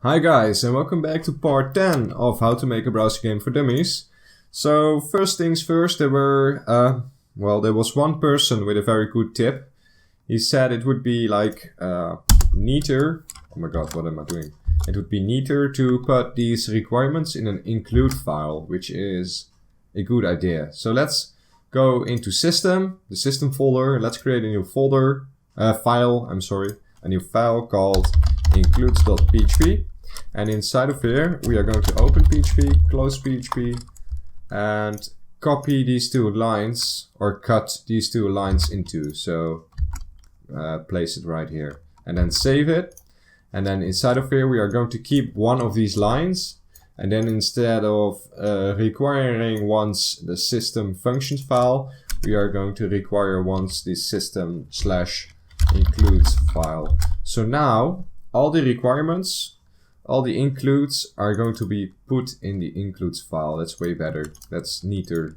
Hi guys, and welcome back to part 10 of how to make a browser game for dummies. So first things first, there was one person with a very good tip. He said it would be like neater, oh my god, what am I doing? It would be neater to put these requirements in an include file, which is a good idea. So let's go into system, the system folder. Let's create a new a new file called includes.php. And inside of here, we are going to open PHP, close PHP, and copy these two lines, or cut these two lines into. So place it right here, and then save it. And then inside of here, we are going to keep one of these lines. And then instead of requiring once the system functions file, we are going to require once the system/includes file. So now all the requirements, all the includes are going to be put in the includes file. That's way better. That's neater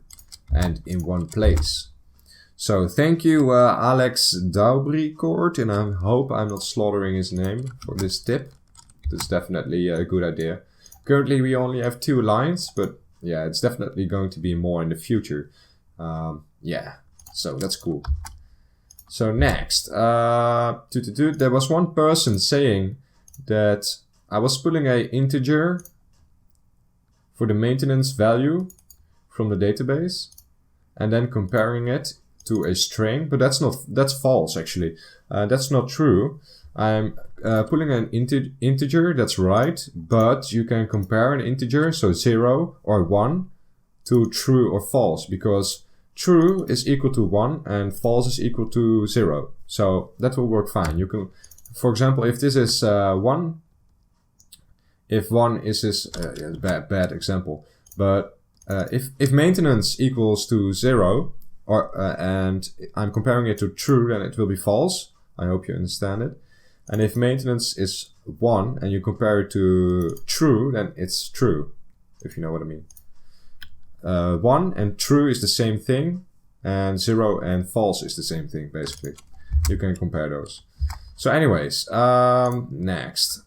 and in one place. So thank you Alex Daubricourt, and I hope I'm not slaughtering his name for this tip. That's definitely a good idea. Currently we only have 2 lines, but yeah, it's definitely going to be more in the future. Yeah, so that's cool. So next, there was one person saying that I was pulling an integer for the maintenance value from the database and then comparing it to a string, but that's false actually. That's not true. I'm pulling an integer, that's right, but you can compare an integer, so 0 or 1, to true or false, because true is equal to 1 and false is equal to 0. So that will work fine. You can, for example, if this is 1, if 1 is this, bad example, but if maintenance equals to 0, and I'm comparing it to true, then it will be false. I hope you understand it. And if maintenance is 1 and you compare it to true, then it's true, if you know what I mean. 1 and true is the same thing, and 0 and false is the same thing, basically. You can compare those. So anyways, next.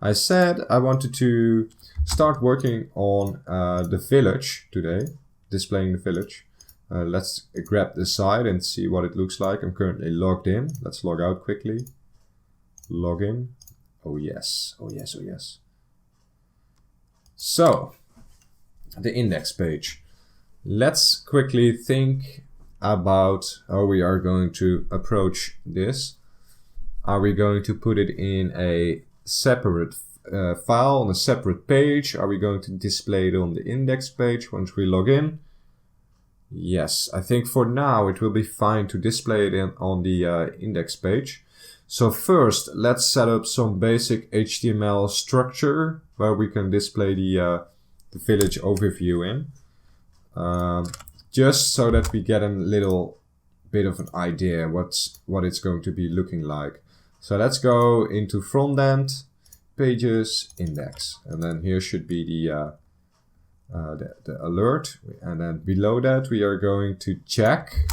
I said I wanted to start working on the village today, displaying the village. Let's grab the site and see what it looks like. I'm currently logged in. Let's log out quickly. Log in. Oh yes, oh yes, oh yes. So, the index page. Let's quickly think about how we are going to approach this. Are we going to put it in a separate file on a separate page? Are we going to display it on the index page once we log in? Yes, I think for now it will be fine to display it on the index page. So first, let's set up some basic HTML structure where we can display the village overview in. Just so that we get a little bit of an idea what it's going to be looking like. So let's go into front end, pages, index, and then here should be the alert, and then below that we are going to check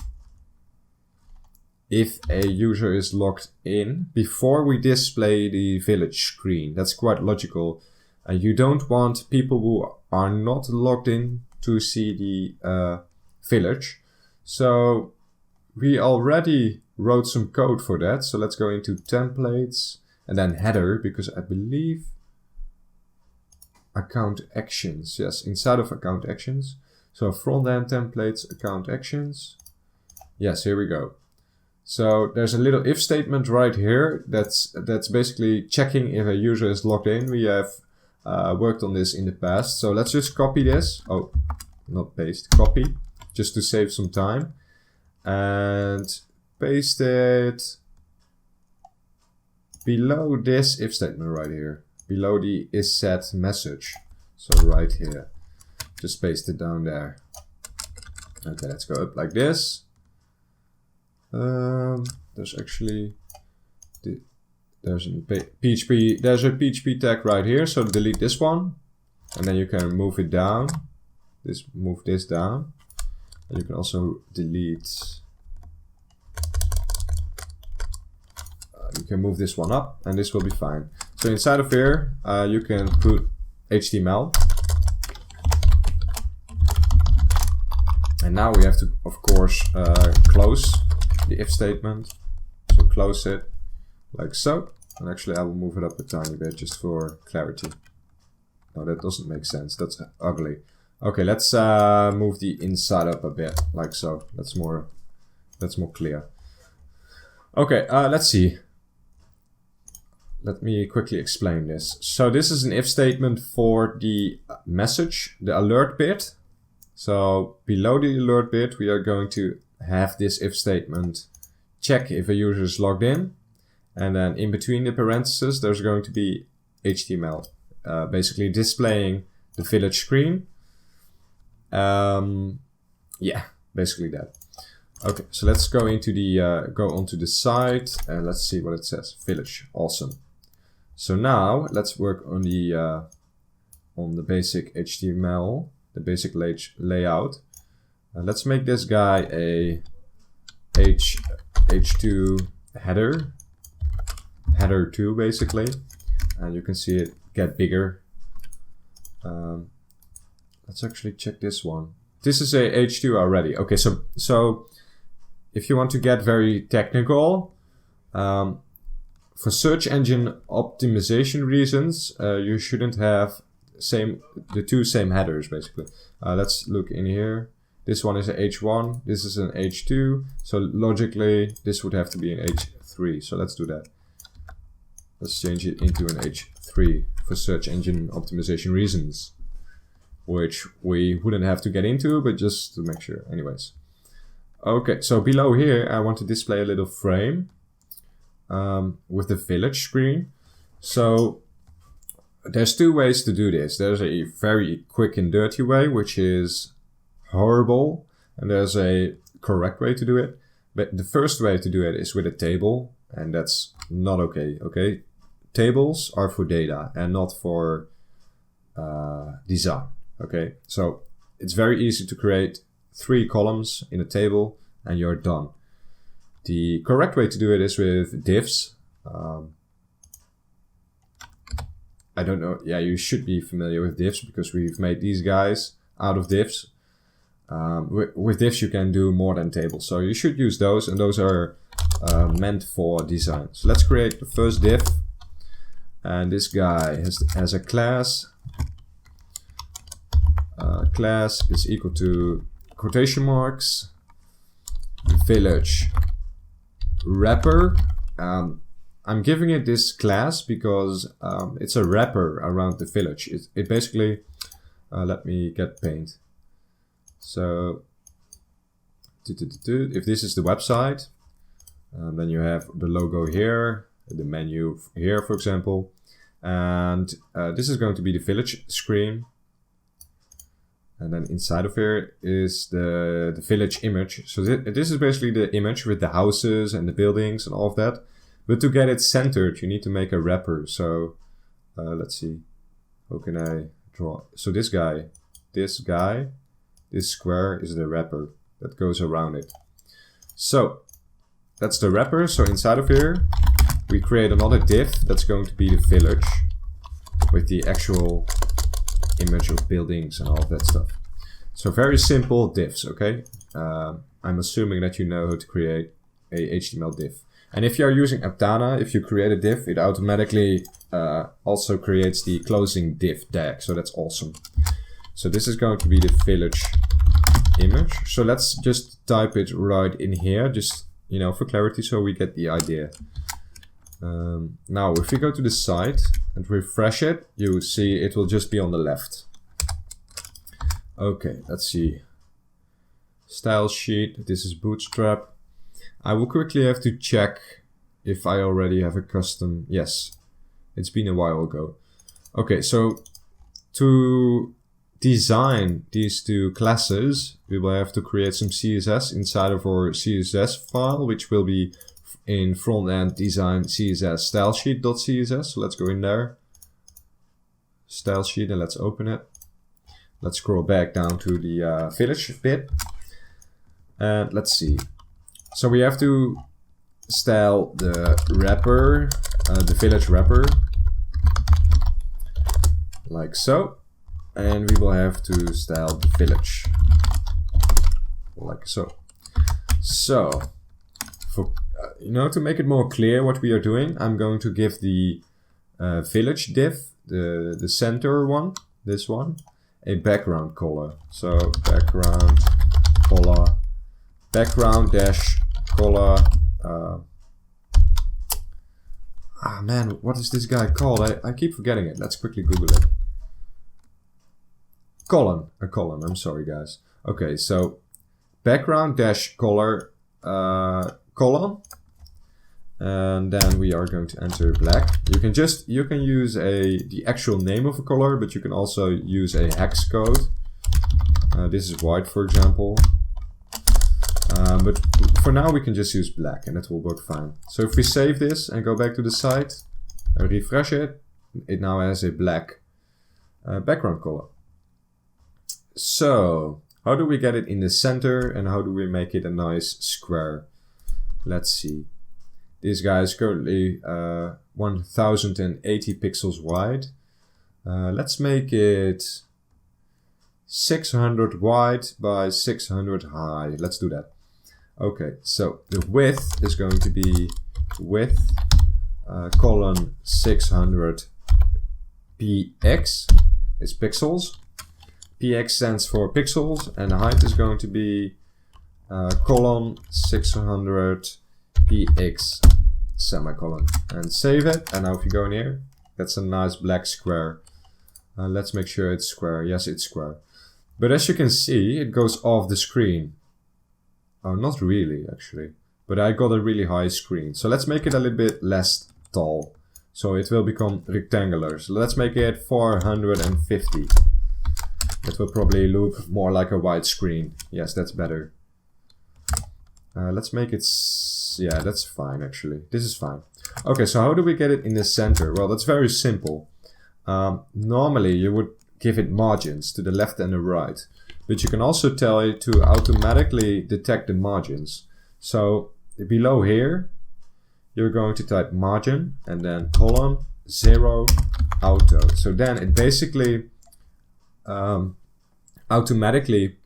if a user is logged in before we display the village screen. That's quite logical. You don't want people who are not logged in to see the village. So we already wrote some code for that. So let's go into templates and then header, because I believe account actions. Yes, inside of account actions. So front end templates, account actions. Yes, here we go. So there's a little if statement right here. That's basically checking if a user is logged in. We have worked on this in the past. So let's just copy this. Oh, not paste, copy, just to save some time. And paste it below this if statement right here. Below the is set message. So right here. Just paste it down there. Okay, let's go up like this. There's actually there's a PHP tag right here, so delete this one, and then you can move it down. Move this down, and you can also delete. You can move this one up, and this will be fine. So inside of here, you can put HTML. And now we have to, of course, close the if statement. So close it like so. And actually I will move it up a tiny bit just for clarity. No, that doesn't make sense. That's ugly. Okay, let's move the inside up a bit, like so. That's more clear. Okay, let's see. Let me quickly explain this. So this is an if statement for the message, the alert bit. So below the alert bit, we are going to have this if statement check if a user is logged in. And then in between the parentheses, there's going to be HTML, basically displaying the village screen. Yeah, basically that. Okay, so let's go into the go onto the site and let's see what it says. Village, awesome. So now let's work on the basic HTML, the basic layout. Let's make this guy a h2 header 2 basically, and you can see it get bigger. Let's actually check this one. This is a h2 already. Okay, so if you want to get very technical, for search engine optimization reasons, you shouldn't have the two same headers basically. Let's look in here. This one is an h1, this is an h2, so logically this would have to be an h3. So let's do that. Let's change it into an h3 for search engine optimization reasons, which we wouldn't have to get into, but just to make sure. Anyways. Okay, so below here, I want to display a little frame with the village screen. So there's two ways to do this. There's a very quick and dirty way, which is horrible, and there's a correct way to do it. But the first way to do it is with a table, and that's not okay. Okay, tables are for data and not for design. Okay, so it's very easy to create 3 columns in a table and you're done. The correct way to do it is with divs. I don't know. Yeah, you should be familiar with divs because we've made these guys out of divs. With divs you can do more than tables, so you should use those, and those are meant for design. So let's create the first div, and this guy has a class. Class is equal to quotation marks village wrapper. I'm giving it this class because it's a wrapper around the village. It basically let me get paint. So if this is the website, then you have the logo here, the menu here, for example, and this is going to be the village screen. And then inside of here is the village image. So this is basically the image with the houses and the buildings and all of that. But to get it centered, you need to make a wrapper. So let's see, how can I draw? So this square is the wrapper that goes around it. So that's the wrapper. So inside of here, we create another div that's going to be the village with the actual image of buildings and all of that stuff. So very simple divs, okay? I'm assuming that you know how to create a HTML div. And if you're using Aptana, if you create a div, it automatically also creates the closing div tag. So that's awesome. So this is going to be the village image. So let's just type it right in here, just, you know, for clarity, so we get the idea. Now, if you go to the site and refresh it, you will see it will just be on the left. Okay, let's see. Style sheet, this is Bootstrap. I will quickly have to check if I already have a custom. Yes, it's been a while ago. Okay, so to design these two classes, we will have to create some CSS inside of our CSS file, which will be in front-end design CSS stylesheet.css. So let's go in there, style sheet, and let's open it. Let's scroll back down to the village bit, and let's see. So we have to style the wrapper, the village wrapper, like so. And we will have to style the village like so. So, for to make it more clear what we are doing, I'm going to give the village div, the center one, this one, a background color. So background color, background dash color. Man, what is this guy called? I keep forgetting it. Let's quickly Google it. A column. I'm sorry, guys. Okay, so background dash color colon, and then we are going to enter black. You can use the actual name of a color, but you can also use a hex code. This is white, for example. But for now we can just use black and it will work fine. So if we save this and go back to the site and refresh it, it now has a black background color. So how do we get it in the center and how do we make it a nice square? Let's see. This guy is currently 1080 pixels wide. Let's make it 600 wide by 600 high. Let's do that. Okay, so the width is going to be width colon 600 px is pixels. Px stands for pixels, and the height is going to be colon 600 px semicolon. And save it. And now if you go in here, that's a nice black square. Let's make sure it's square. Yes, it's square. But as you can see, it goes off the screen. Oh, not really, actually. But I got a really high screen. So let's make it a little bit less tall. So it will become rectangular. So let's make it 450. It will probably look more like a wide screen. Yes, that's better. Let's make it... Yeah, that's fine, actually. This is fine. Okay, so how do we get it in the center? Well, that's very simple. Normally, you would give it margins to the left and the right. But you can also tell it to automatically detect the margins. So below here, you're going to type margin and then colon 0 auto. So then it basically automatically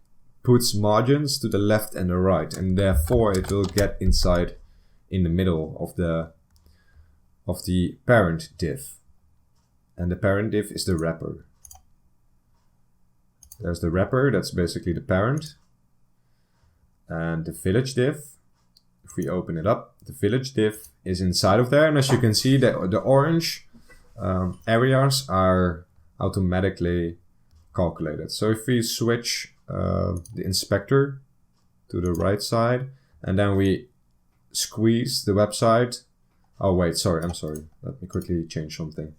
puts margins to the left and the right, and therefore it will get inside in the middle of the parent div. And the parent div is the wrapper. There's the wrapper, that's basically the parent. And the village div, if we open it up, the village div is inside of there. And as you can see, the orange areas are automatically calculated. So if we switch the inspector to the right side, and then we squeeze the website. Oh wait, sorry, I'm sorry. Let me quickly change something.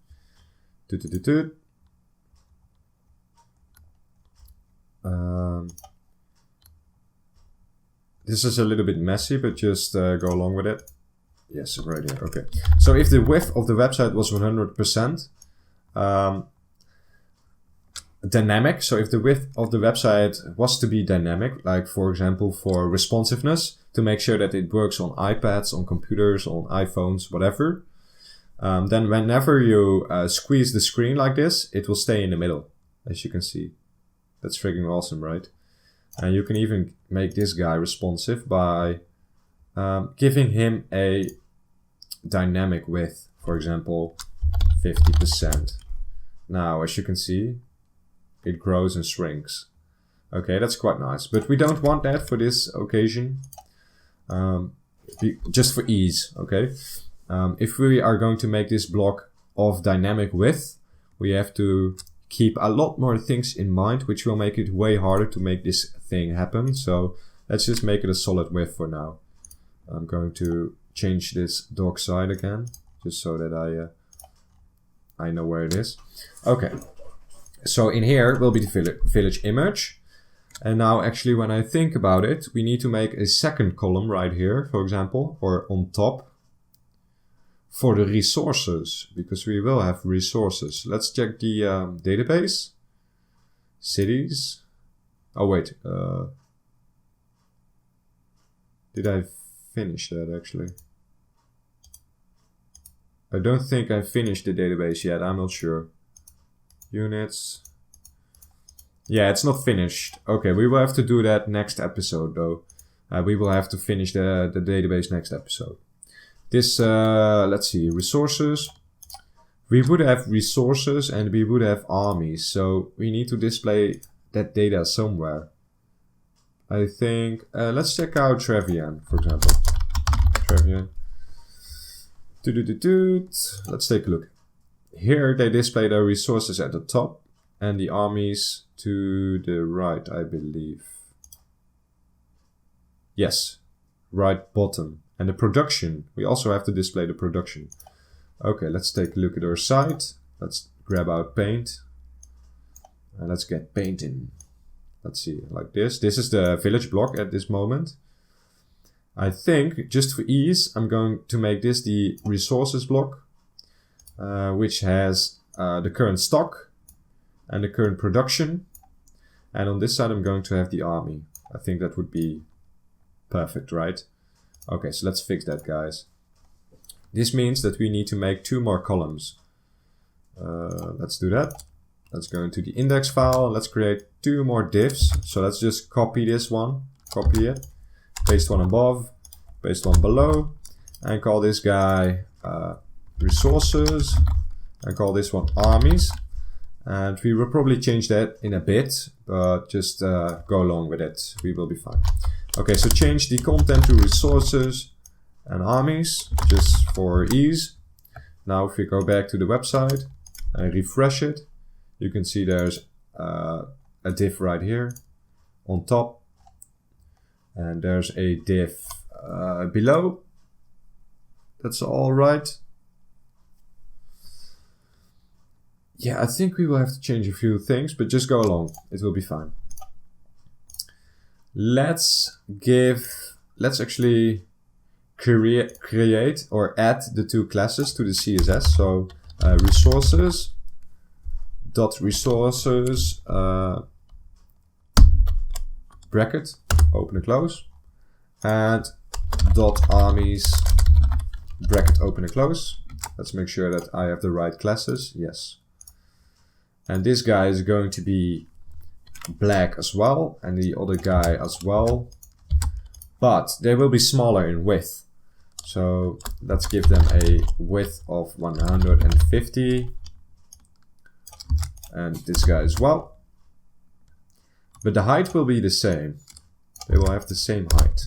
This is a little bit messy, but just go along with it. Yes, right here. Okay. So if the width of the website was 100% dynamic, so if the width of the website was to be dynamic, like for example for responsiveness, to make sure that it works on iPads, on computers, on iPhones, whatever, then whenever you squeeze the screen like this, it will stay in the middle, as you can see. That's freaking awesome, right? And you can even make this guy responsive by giving him a dynamic width, for example, 50%. Now, as you can see, it grows and shrinks. Okay, that's quite nice, but we don't want that for this occasion, just for ease, okay? If we are going to make this block of dynamic width, we have to keep a lot more things in mind, which will make it way harder to make this thing happen. So let's just make it a solid width for now. I'm going to change this dock side again, just so that I know where it is. Okay, so in here will be the village image. And now actually when I think about it, we need to make a second column right here, for example, or on top, for the resources, because we will have resources. Let's check the database. Cities. Oh wait, did I finish that actually? I don't think I finished the database yet, I'm not sure. units. Yeah, it's not finished. Okay, we will have to do that next episode though. We will have to finish the database next episode. This, let's see, resources. We would have resources and we would have armies. So we need to display that data somewhere. I think, let's check out Trevian, for example. Trevian. Let's take a look. Here they display the resources at the top and the armies to the right, I believe. Yes, right bottom. And the production, we also have to display the production. Okay, let's take a look at our site. Let's grab out paint. And let's get paint in. Let's see, like this. This is the village block at this moment. I think, just for ease, I'm going to make this the resources block, which has the current stock and the current production. And on this side, I'm going to have the army. I think that would be perfect, right? Okay, so let's fix that, guys. This means that we need to make 2 more columns. Let's do that. Let's go into the index file. Let's create 2 more divs. So let's just copy this one, copy it, paste one above, paste one below, and call this guy resources, and call this one armies. And we will probably change that in a bit, but just go along with it. We will be fine. Okay, so change the content to resources and armies, just for ease. Now if we go back to the website and refresh it, you can see there's a div right here on top. And there's a div below. That's all right. Yeah, I think we will have to change a few things, but just go along. It will be fine. Let's actually create or add the 2 classes to the CSS. So resources dot resources bracket open and close, and dot armies bracket open and close. Let's make sure that I have the right classes. Yes. And this guy is going to be black as well, and the other guy as well. But they will be smaller in width. So let's give them a width of 150. And this guy as well. But the height will be the same. They will have the same height.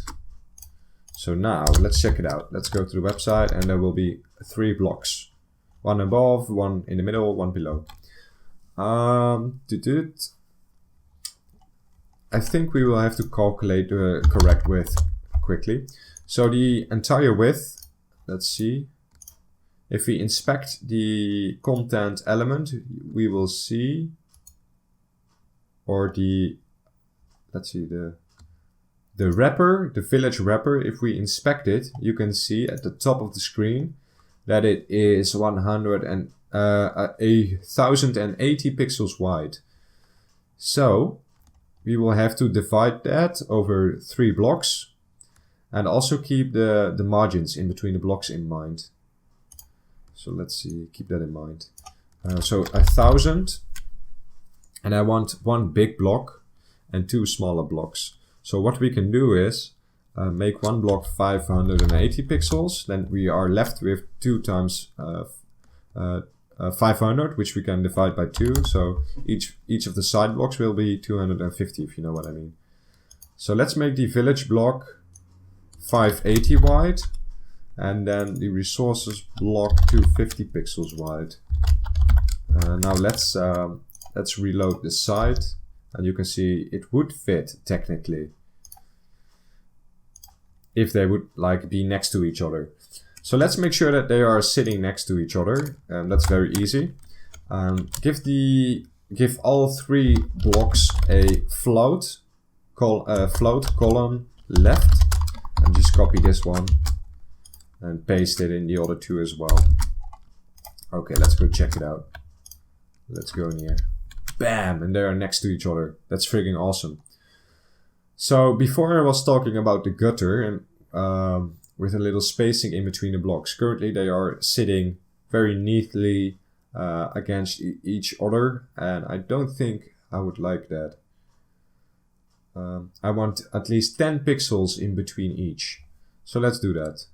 So now let's check it out. Let's go to the website and there will be 3 blocks. 1 above, 1 in the middle, 1 below. I think we will have to calculate the correct width quickly. So the entire width, let's see. If we inspect the content element, we will see, or the, let's see, the wrapper, the village wrapper, if we inspect it, you can see at the top of the screen that it is 1080 pixels wide. So we will have to divide that over 3 blocks and also keep the margins in between the blocks in mind. So let's see, keep that in mind. So 1000, and I want 1 big block and 2 smaller blocks. So what we can do is make 1 block 580 pixels, then we are left with 2 times 500, which we can divide by 2. So each of the side blocks will be 250, if you know what I mean. So let's make the village block 580 wide, and then the resources block 250 pixels wide. Now let's reload the site, and you can see it would fit technically if they would like be next to each other. So let's make sure that they are sitting next to each other, and that's very easy. Give all 3 blocks a float column left, and just copy this one and paste it in the other 2 as well. Okay, let's go check it out. Let's go in here. Bam! And they are next to each other. That's freaking awesome. So before I was talking about the gutter and with a little spacing in between the blocks. Currently they are sitting very neatly against each other, and I don't think I would like that. I want at least 10 pixels in between each. So let's do that.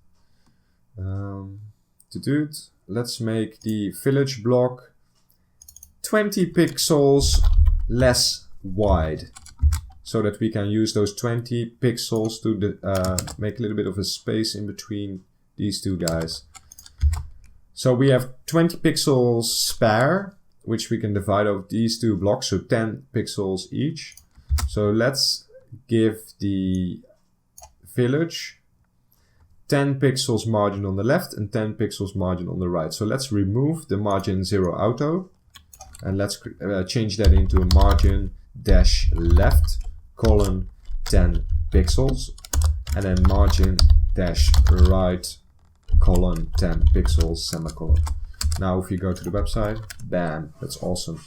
To do it, let's make the village block 20 pixels less wide, so that we can use those 20 pixels to make a little bit of a space in between these two guys. So we have 20 pixels spare, which we can divide over these two blocks, so 10 pixels each. So let's give the village 10 pixels margin on the left and 10 pixels margin on the right. So let's remove the margin 0 auto, and let's change that into a margin dash left colon 10 pixels, and then margin dash right colon 10 pixels semicolon. Now if you go to the website, bam, that's awesome.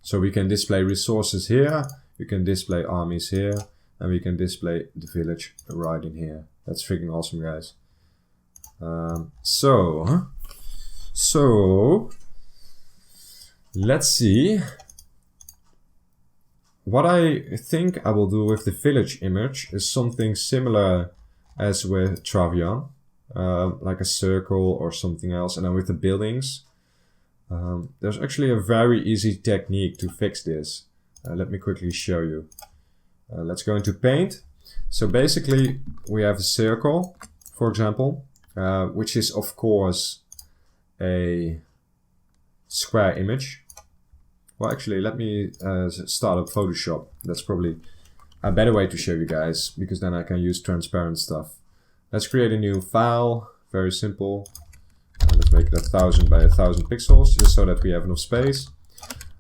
So we can display resources here, we can display armies here, and we can display the village right in here. That's freaking awesome, guys. So let's see. What I think I will do with the village image is something similar as with Travian, like a circle or something else. And then with the buildings, there's actually a very easy technique to fix this. Let me quickly show you. Let's go into Paint. So basically we have a circle, for example, which is of course a square image. Well, actually, let me start up Photoshop. That's probably a better way to show you guys, because then I can use transparent stuff. Let's create a new file. Very simple. Let's make it 1000 by 1000 pixels, just so that we have enough space.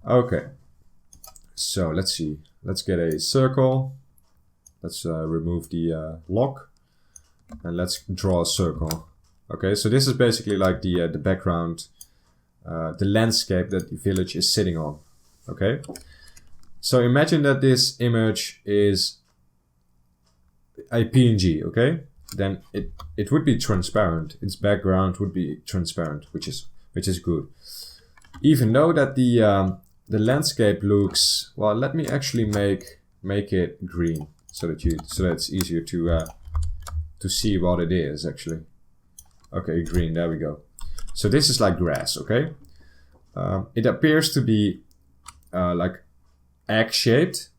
Okay. So let's see. Let's get a circle. Let's remove the lock, and let's draw a circle. Okay. So this is basically like the background, the landscape that the village is sitting on. Okay, so imagine that this image is a PNG, okay? Then it would be transparent. Its background would be transparent, which is good. Even though that the landscape looks, well, let me actually make it green so that it's easier to see what it is actually. Okay, green, there we go. So this is like grass, okay? It appears to be like egg-shaped,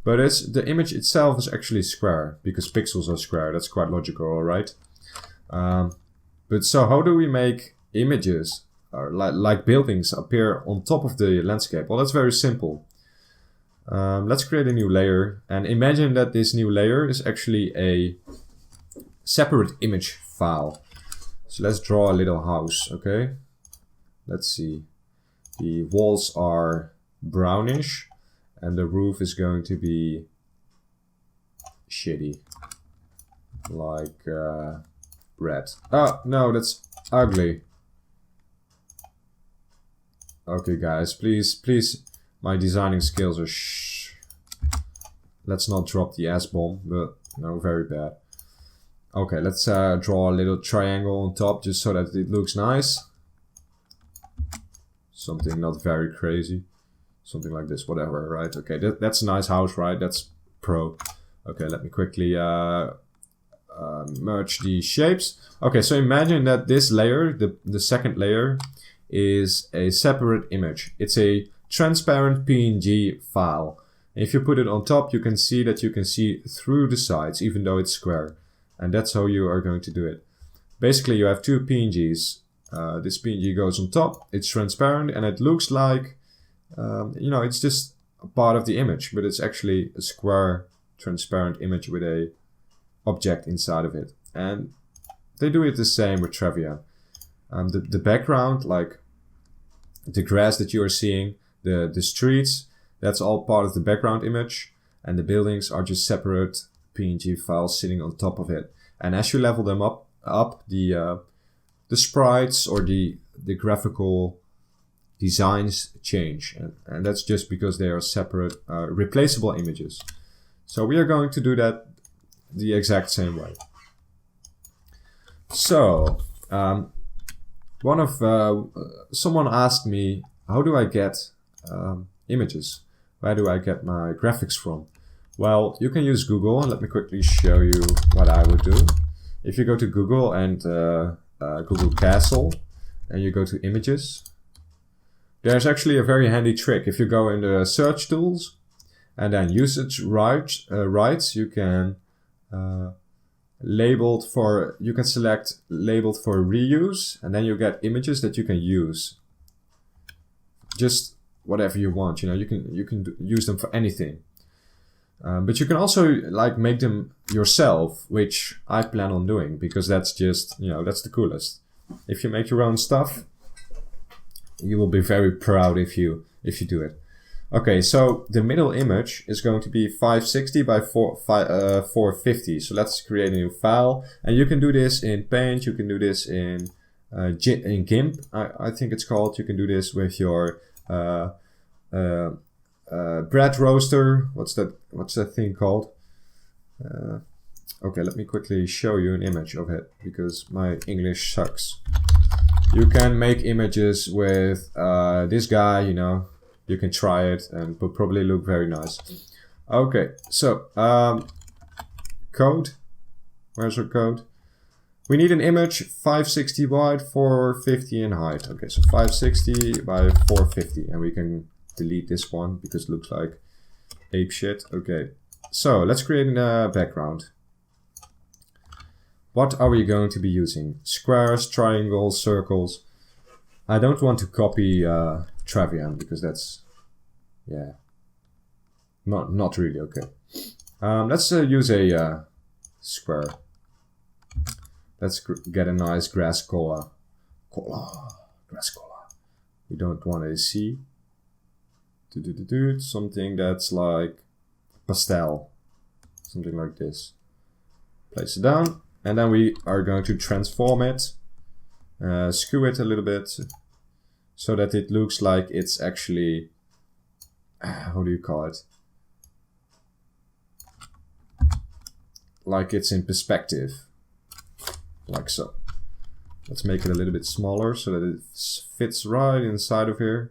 but the image itself is actually square, because pixels are square. That's quite logical, alright? But so how do we make images, or like buildings, appear on top of the landscape? Well, that's very simple. Let's create a new layer, and imagine that this new layer is actually a separate image file. So let's draw a little house, okay? Let's see. The walls are brownish, and the roof is going to be shitty, like red. Oh no, that's ugly. Okay, guys, please, my designing skills are let's not drop the S-bomb, but no, very bad. Okay, let's draw a little triangle on top, just so that it looks nice. Something not very crazy. Something like this, whatever, right? Okay, that's a nice house, right? That's pro. Okay, let me quickly merge the shapes. Okay, so imagine that this layer, the second layer, is a separate image. It's a transparent PNG file. If you put it on top, you can see that you can see through the sides, even though it's square. And that's how you are going to do it. Basically, you have two PNGs. This PNG goes on top, it's transparent, and it looks like, you know, it's just a part of the image, but it's actually a square, transparent image with a object inside of it. And they do it the same with Trevia. The background, like the grass that you are seeing, the streets, that's all part of the background image, and the buildings are just separate PNG files sitting on top of it. And as you level them up the sprites or the graphical designs change, and that's just because they are separate replaceable images. So we are going to do that the exact same way. So someone asked me, how do I get images? Where do I get my graphics from? Well, you can use Google, and let me quickly show you what I would do. If you go to Google and Google Castle, and you go to images, there's actually a very handy trick. If you go in the search tools and then usage rights, you can you can select labeled for reuse, and then you get images that you can use. Just whatever you want, you know, you can use them for anything. But you can also like make them yourself, which I plan on doing, because that's just, you know, that's the coolest. If you make your own stuff, you will be very proud if you do it. Okay, so the middle image is going to be 560 by 450. So let's create a new file, and you can do this in Paint. You can do this in GIMP, I think it's called. You can do this with your bread roaster. What's that thing called? Okay, let me quickly show you an image of it, because my English sucks. You can make images with this guy, you know. You can try it, and it will probably look very nice. Okay, so code. Where's our code? We need an image 560 wide, 450 in height. Okay, so 560 by 450, and we can delete this one because it looks like ape shit. Okay, so let's create a background. What are we going to be using? Squares, triangles, circles. I don't want to copy Travian, because that's, yeah, not really okay. Let's use a square. Let's get a nice grass color. Grass color. We don't want a C. Something that's like pastel. Something like this. Place it down. And then we are going to transform it. Skew it a little bit, so that it looks like it's actually, how do you call it? Like it's in perspective. Like so. Let's make it a little bit smaller so that it fits right inside of here.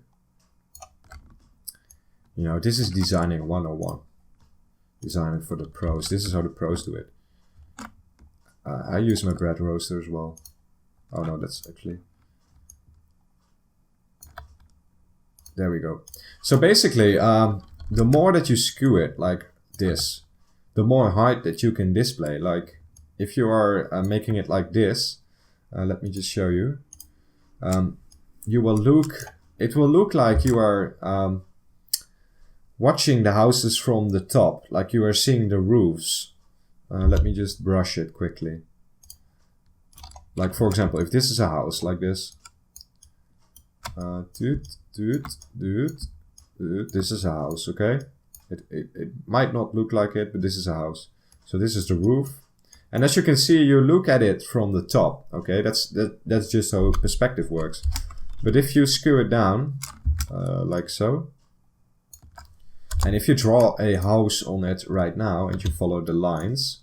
You know, this is designing 101. Designing for the pros. This is how the pros do it. I use my bread roaster as well. Oh no, that's actually... There we go. So basically, the more that you skew it like this, the more height that you can display. Like if you are making it like this, let me just show you. It will look like you are watching the houses from the top, like you are seeing the roofs. Let me just brush it quickly. Like for example, if this is a house like this, this is a house, okay? It might not look like it, but this is a house. So this is the roof, and as you can see, you look at it from the top. Okay, that's just how perspective works. But if you skew it down, like so, and if you draw a house on it right now and you follow the lines,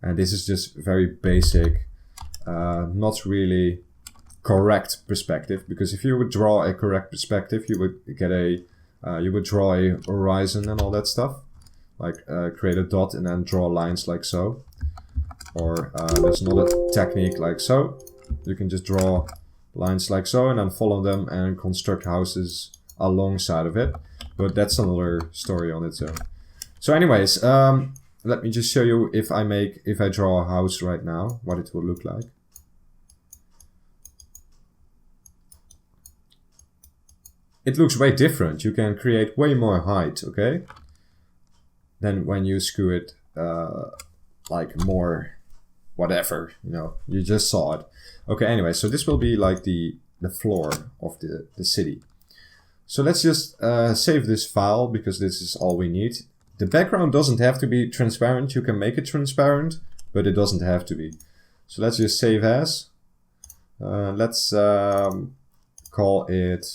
and this is just very basic, not really correct perspective, because if you would draw a correct perspective, you would get you would draw a horizon and all that stuff, like create a dot and then draw lines like so. Or there's another technique like so. You can just draw lines like so and then follow them and construct houses alongside of it. But that's another story on its own. So anyways, let me just show you if I draw a house right now, what it will look like. It looks way different. You can create way more height, okay? Than when you skew it like more whatever, you know, you just saw it. Okay, anyway, so this will be like the floor of the city. So let's just save this file, because this is all we need. The background doesn't have to be transparent. You can make it transparent, but it doesn't have to be. So let's just save as. Let's call it,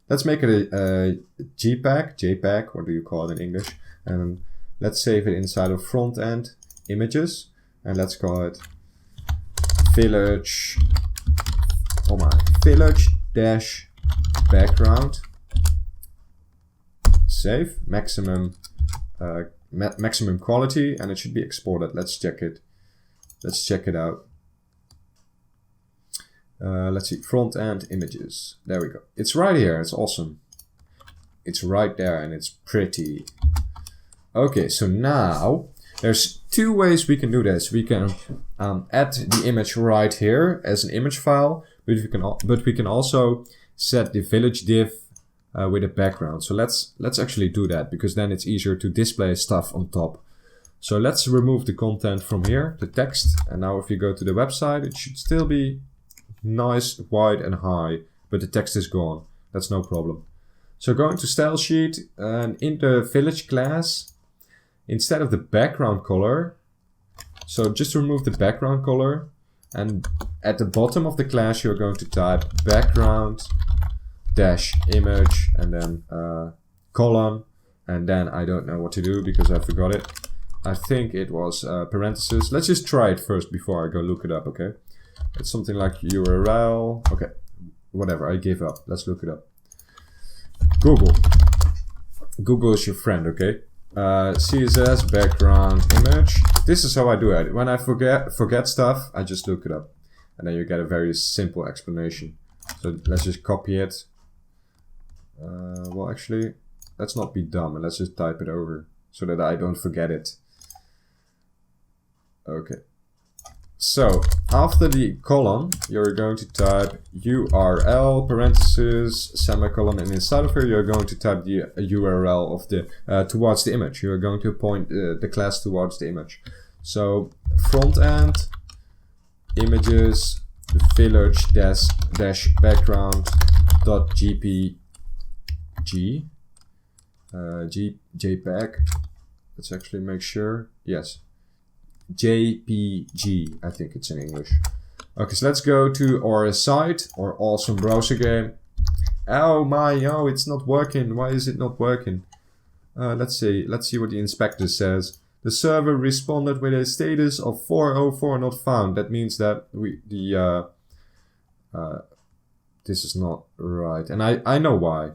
let's make it a JPEG, what do you call it in English? And let's save it inside of front end images. And let's call it village oh my, village dash background, save, maximum maximum quality, and it should be exported. Let's check it. Let's check it out. Let's see, front end images. There we go. It's right here. It's awesome. It's right there and it's pretty. Okay, so now there's two ways we can do this. We can add the image right here as an image file, but we can also set the village div with a background. So let's actually do that, because then it's easier to display stuff on top. So let's remove the content from here, the text, and now if you go to the website, it should still be nice, wide and high, but the text is gone. That's no problem. So going to style sheet, and in the village class, instead of the background color, so just remove the background color, and at the bottom of the class you're going to type background dash image and then colon, and then I don't know what to do because I forgot it. I think it was parentheses. Let's just try it first before I go look it up, okay? It's something like URL. Okay, whatever, I give up. Let's look it up. Google. Google is your friend, okay? CSS background image. This is how I do it. When I forget stuff, I just look it up. And then you get a very simple explanation. So let's just copy it. Well, actually, let's not be dumb and let's just type it over so that I don't forget it. Okay. So after the colon, you're going to type URL parentheses semicolon, and inside of here you're going to type the URL of the towards the image. You're going to point the class towards the image. So front end images village dash background dot jpg jpeg. Let's actually make sure. Yes. JPG, I think it's in English. Okay, so let's go to our site, our awesome browser game. Oh my, no, it's not working. Why is it not working? Let's see what the inspector says. The server responded with a status of 404 not found. That means that this is not right. And I know why.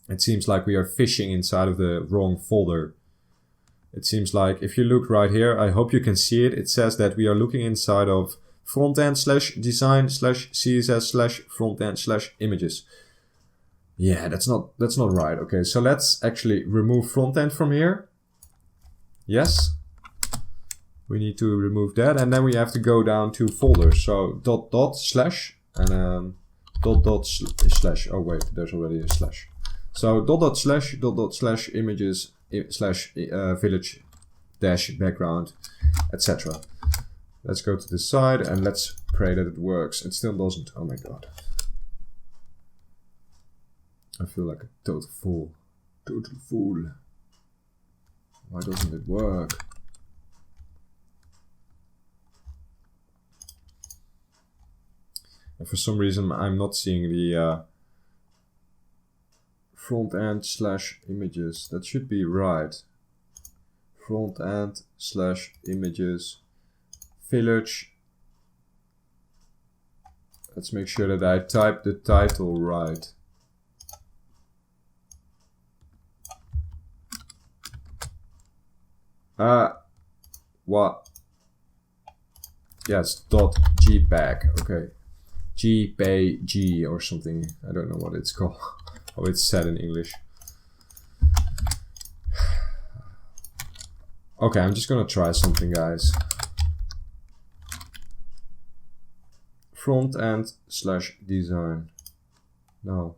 It seems like we are fishing inside of the wrong folder. It seems like if you look right here, I hope you can see it. It says that we are looking inside of frontend / design / CSS / frontend / images. Yeah, that's not right. Okay, so let's actually remove frontend from here. Yes, we need to remove that, and then we have to go down to folders. So // and then // oh wait, there's already a slash. So // images / village dash background, etc. Let's go to the side and let's pray that it works. It still doesn't. Oh my god. I feel like a total fool. Total fool. Why doesn't it work? And for some reason I'm not seeing the front end / images. That should be right. Front end / images village. Let's make sure that I type the title right. What? Yes, .jpeg. Okay. JPG or something. I don't know what it's called. Oh, it's said in English. Okay, I'm just gonna try something, guys. Front end / design. No.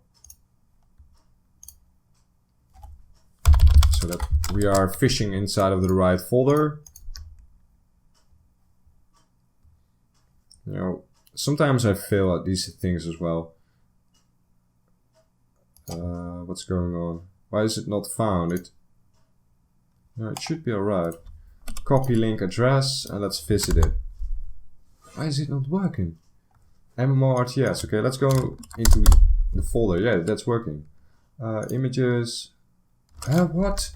So that we are fishing inside of the right folder. You know, sometimes I fail at these things as well. What's going on? Why is it not found? No, it should be alright. Copy link address and let's visit it. Why is it not working? MMORTS. Okay, let's go into the folder. Yeah, that's working. Images. What?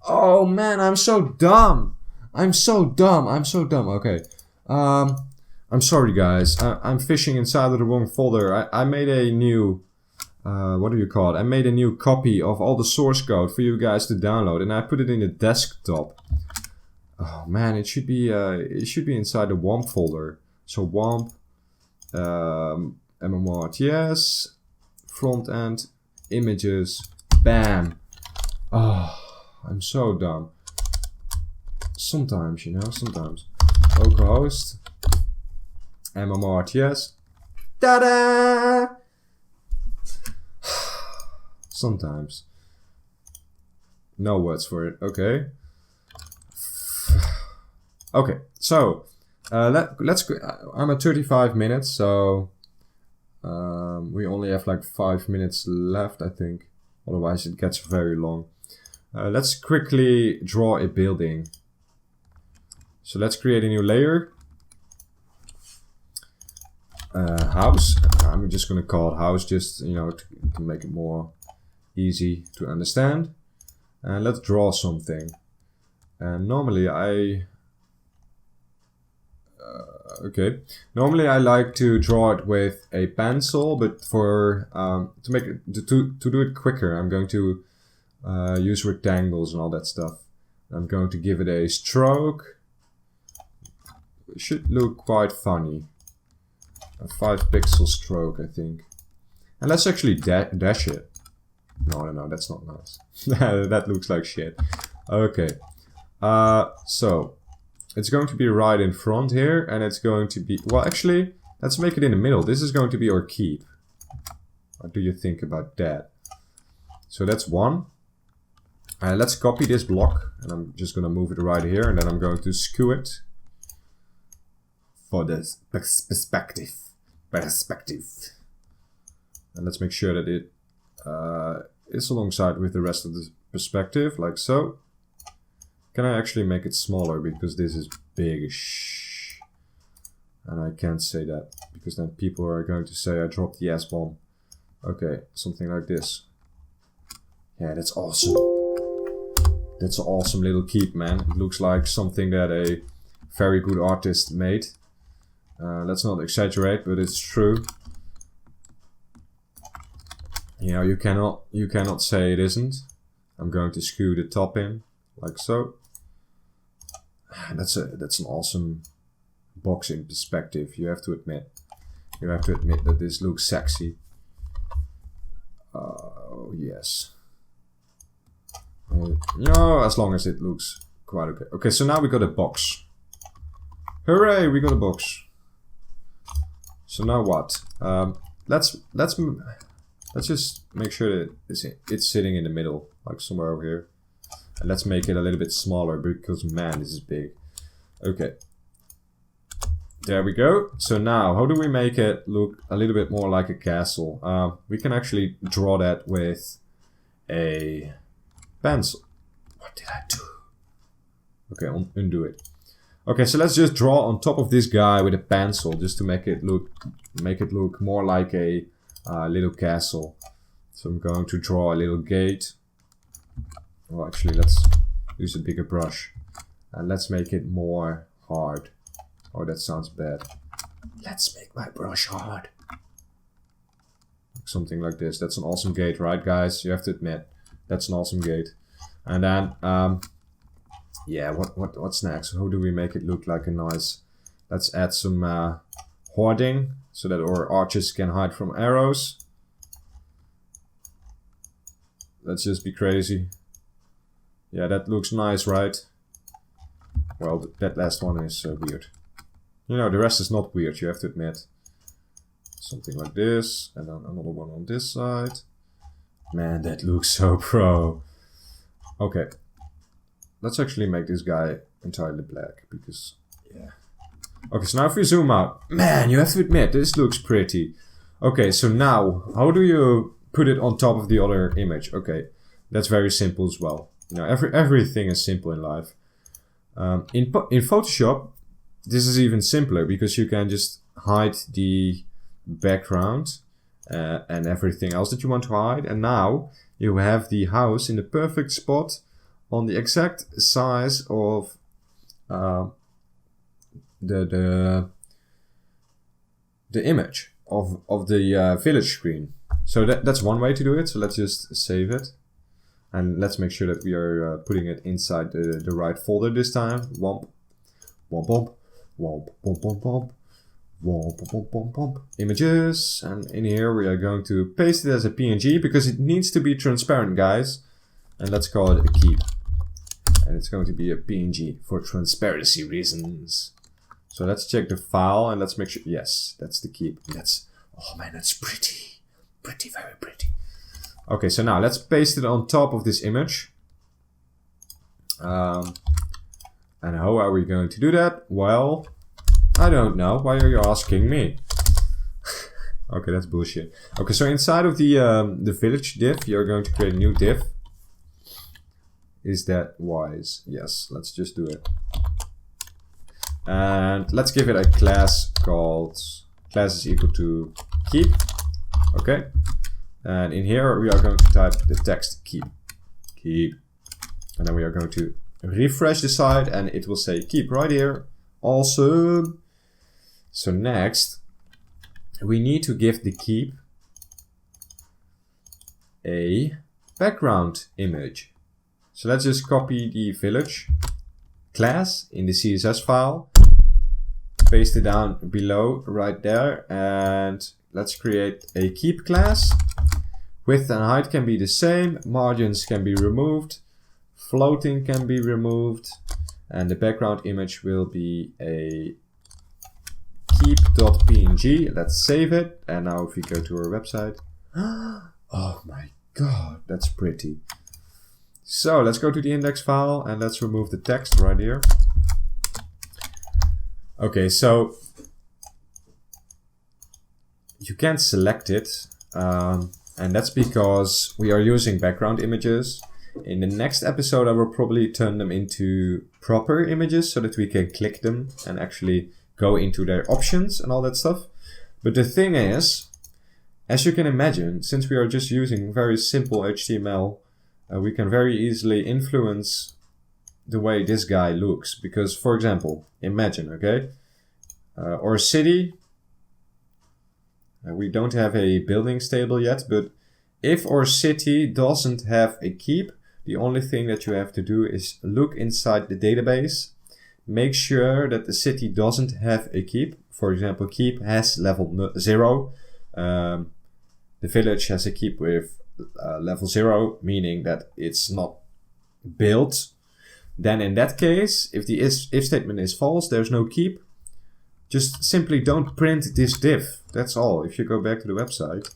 Oh man, I'm so dumb. I'm so dumb. Okay. I'm sorry guys, I'm fishing inside of the wrong folder. I made a new, what do you call it? I made a new copy of all the source code for you guys to download, and I put it in the desktop. Oh man, it should be inside the WAMP folder. So WAMP, MMRTS, front end, images, bam. Oh, I'm so dumb. Sometimes, you know, sometimes. Localhost, MMRTS, ta-da! Sometimes. No words for it, okay. Okay, so let's go. I'm at 35 minutes, so we only have like 5 minutes left, I think. Otherwise it gets very long. Let's quickly draw a building. So let's create a new layer. House. I'm just gonna call it house, just, you know, to make it more easy to understand. And let's draw something. And normally Normally I like to draw it with a pencil, but for to make it to do it quicker, I'm going to use rectangles and all that stuff. I'm going to give it a stroke. It should look quite funny. A 5 pixel stroke, I think. And let's actually dash it. No, that's not nice. That looks like shit. Okay. So it's going to be right in front here, and it's going to be, well, actually, let's make it in the middle. This is going to be our keep. What do you think about that? So that's one. Let's copy this block, and I'm just going to move it right here, and then I'm going to skew it for this perspective. And let's make sure that it is alongside with the rest of the perspective, like so. Can I actually make it smaller, because this is big? And I can't say that, because then people are going to say I dropped the S-bomb. Okay, something like this. Yeah, that's awesome. That's an awesome little keep, man. It looks like something that a very good artist made. Let's not exaggerate, but it's true. You know, you cannot say it isn't. I'm going to skew the top in, like so. That's an awesome boxing perspective. You have to admit. You have to admit that this looks sexy. Oh yes. No, as long as it looks quite okay. Okay, so now we got a box. Hooray, we got a box. So now what? Let's just make sure that it's sitting in the middle, like somewhere over here. And let's make it a little bit smaller, because man, this is big. Okay. There we go. So now, how do we make it look a little bit more like a castle? We can actually draw that with a pencil. What did I do? Okay, undo it. Okay, so let's just draw on top of this guy with a pencil, just to make it look more like a little castle. So I'm going to draw a little gate. Well, actually, let's use a bigger brush. And let's make it more hard. Oh, that sounds bad. Let's make my brush hard. Something like this. That's an awesome gate, right, guys? You have to admit. That's an awesome gate. And then, yeah, what's next? How do we make it look like a nice... Let's add some hoarding, so that our archers can hide from arrows. Let's just be crazy. Yeah, that looks nice, right? Well, that last one is weird. You know, the rest is not weird, you have to admit. Something like this, and then another one on this side. Man, that looks so pro. Okay. Let's actually make this guy entirely black, because, yeah. Okay, so now if we zoom out, man, you have to admit, this looks pretty. Okay, so now, how do you put it on top of the other image? Okay, that's very simple as well. You know, everything is simple in life. In Photoshop, this is even simpler, because you can just hide the background and everything else that you want to hide. And now you have the house in the perfect spot on the exact size of the the image of the village screen. So that's one way to do it. So let's just save it. And let's make sure that we are putting it inside the right folder this time. Womp, womp, womp, womp, womp, womp, womp, womp, womp, womp, womp. Images. And in here we are going to paste it as a PNG because it needs to be transparent, guys. And let's call it a keep. And it's going to be a PNG for transparency reasons. So let's check the file and let's make sure. Yes, that's the keep. That's, oh man, that's pretty. Pretty, very pretty. Okay, so now let's paste it on top of this image. And how are we going to do that? Well, I don't know. Why are you asking me? Okay, that's bullshit. Okay, so inside of the village div, you're going to create a new div. Is that wise? Yes, let's just do it. And let's give it a class called class is equal to keep. Okay. And in here we are going to type the text keep. Keep. And then we are going to refresh the site and it will say keep right here. Awesome. So next we need to give the keep a background image. So let's just copy the village class in the CSS file, paste it down below right there, and let's create a keep class. Width and height can be the same, margins can be removed, floating can be removed, and the background image will be a keep.png. Let's save it, and now if we go to our website, oh my god, that's pretty. So let's go to the index file and let's remove the text right here. Okay, so you can't select it. And that's because we are using background images. In the next episode, I will probably turn them into proper images so that we can click them and actually go into their options and all that stuff. But the thing is, as you can imagine, since we are just using very simple HTML, we can very easily influence the way this guy looks. Because, for example, imagine, okay, or city. We don't have a buildings table yet, but if our city doesn't have a keep, the only thing that you have to do is look inside the database, make sure that the city doesn't have a keep. For example, keep has level 0. The village has a keep with level 0, meaning that it's not built. Then in that case, if the if statement is false, there's no keep. Just simply don't print this div. That's all. If you go back to the website,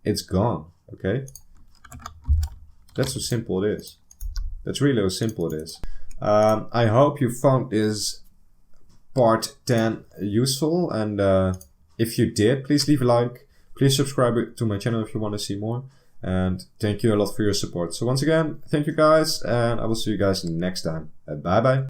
it's gone. Okay? That's how simple it is. That's really how simple it is. I hope you found this part 10 useful. And if you did, please leave a like. Please subscribe to my channel if you want to see more. And thank you a lot for your support. So once again, thank you guys. And I will see you guys next time. Bye bye.